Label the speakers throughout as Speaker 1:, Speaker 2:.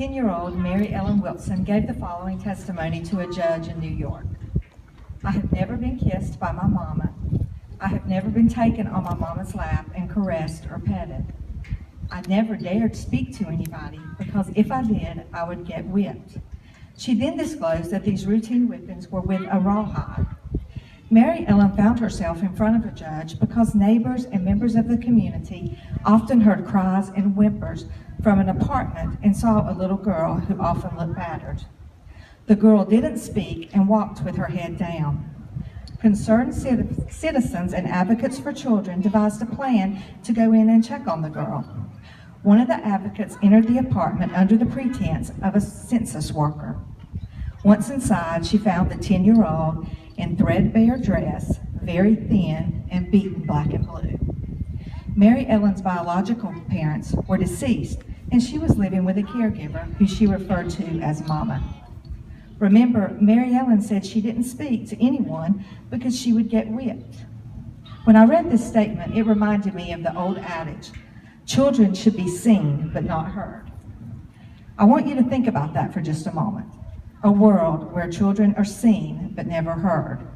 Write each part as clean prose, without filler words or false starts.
Speaker 1: 10-year-old Mary Ellen Wilson gave the following testimony to a judge in New York. I have never been kissed by my mama. I have never been taken on my mama's lap and caressed or petted. I never dared speak to anybody because if I did, I would get whipped. She then disclosed that these routine whippings were with a rawhide. Mary Ellen found herself in front of a judge because neighbors and members of the community often heard cries and whimpers from an apartment and saw a little girl who often looked battered. The girl didn't speak and walked with her head down. Concerned citizens and advocates for children devised a plan to go in and check on the girl. One of the advocates entered the apartment under the pretense of a census worker. Once inside, she found the 10-year-old in threadbare dress, very thin and beaten black and blue. Mary Ellen's biological parents were deceased, and she was living with a caregiver who she referred to as Mama. Remember, Mary Ellen said she didn't speak to anyone because she would get whipped. When I read this statement, it reminded me of the old adage, children should be seen but not heard. I want you to think about that for just a moment. A world where children are seen but never heard.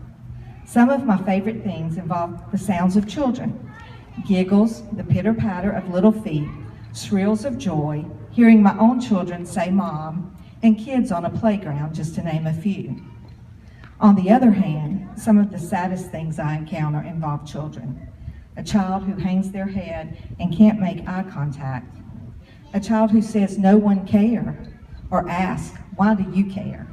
Speaker 1: Some of my favorite things involve the sounds of children. Giggles, the pitter-patter of little feet, shrills of joy, hearing my own children say mom, and kids on a playground, just to name a few. On the other hand, some of the saddest things I encounter involve children. A child who hangs their head and can't make eye contact. A child who says no one cares or asks, why do you care?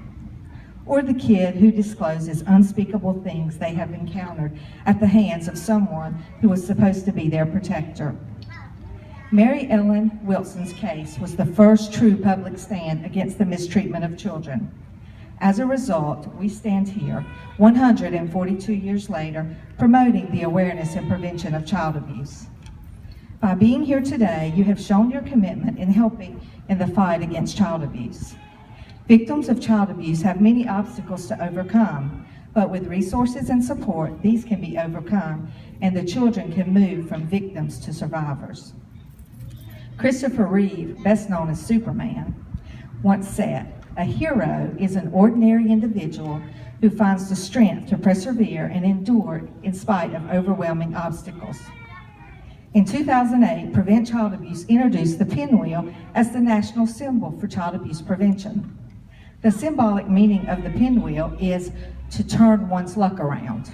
Speaker 1: Or the kid who discloses unspeakable things they have encountered at the hands of someone who was supposed to be their protector. Mary Ellen Wilson's case was the first true public stand against the mistreatment of children. As a result, we stand here 142 years later promoting the awareness and prevention of child abuse. By being here today, you have shown your commitment in helping in the fight against child abuse. Victims of child abuse have many obstacles to overcome, but with resources and support, these can be overcome and the children can move from victims to survivors. Christopher Reeve, best known as Superman, once said, "A hero is an ordinary individual who finds the strength to persevere and endure in spite of overwhelming obstacles." In 2008, Prevent Child Abuse introduced the pinwheel as the national symbol for child abuse prevention. The symbolic meaning of the pinwheel is to turn one's luck around.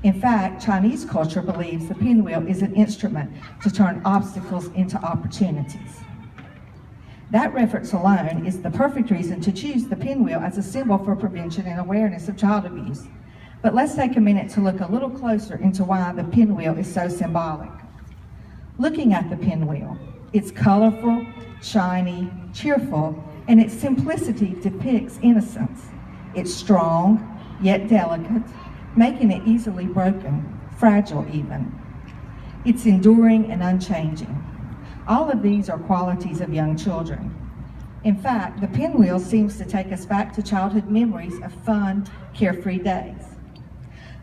Speaker 1: In fact, Chinese culture believes the pinwheel is an instrument to turn obstacles into opportunities. That reference alone is the perfect reason to choose the pinwheel as a symbol for prevention and awareness of child abuse. But let's take a minute to look a little closer into why the pinwheel is so symbolic. Looking at the pinwheel, it's colorful, shiny, cheerful, and its simplicity depicts innocence. It's strong, yet delicate, making it easily broken, fragile even. It's enduring and unchanging. All of these are qualities of young children. In fact, the pinwheel seems to take us back to childhood memories of fun, carefree days.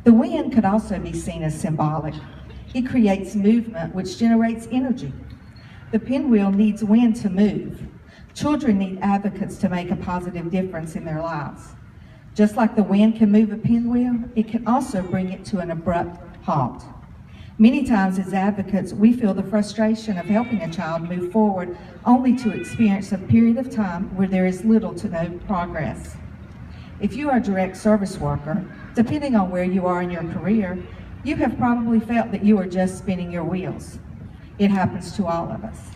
Speaker 1: The wind could also be seen as symbolic. It creates movement, which generates energy. The pinwheel needs wind to move. Children need advocates to make a positive difference in their lives. Just like the wind can move a pinwheel, it can also bring it to an abrupt halt. Many times as advocates, we feel the frustration of helping a child move forward only to experience a period of time where there is little to no progress. If you are a direct service worker, depending on where you are in your career, you have probably felt that you are just spinning your wheels. It happens to all of us.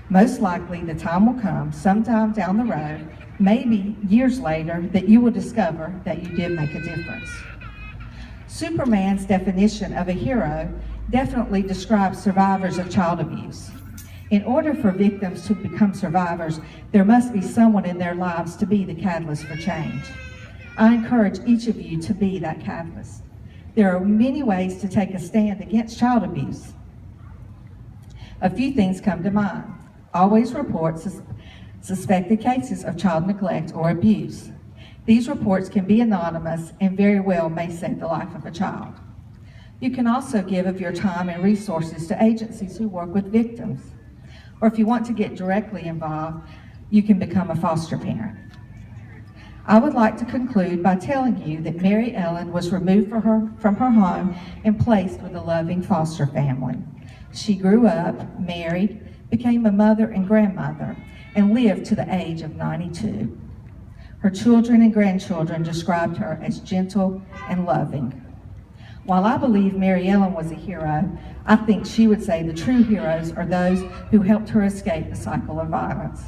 Speaker 1: Most likely the time will come sometime down the road, maybe years later, that you will discover that you did make a difference. Superman's definition of a hero definitely describes survivors of child abuse. In order for victims to become survivors, there must be someone in their lives to be the catalyst for change. I encourage each of you to be that catalyst. There are many ways to take a stand against child abuse. A few things come to mind. Always report suspected cases of child neglect or abuse. These reports can be anonymous and very well may save the life of a child. You can also give of your time and resources to agencies who work with victims. Or if you want to get directly involved, you can become a foster parent. I would like to conclude by telling you that Mary Ellen was removed from her home and placed with a loving foster family. She grew up, married, became a mother and grandmother, and lived to the age of 92. Her children and grandchildren described her as gentle and loving. While I believe Mary Ellen was a hero, I think she would say the true heroes are those who helped her escape the cycle of violence.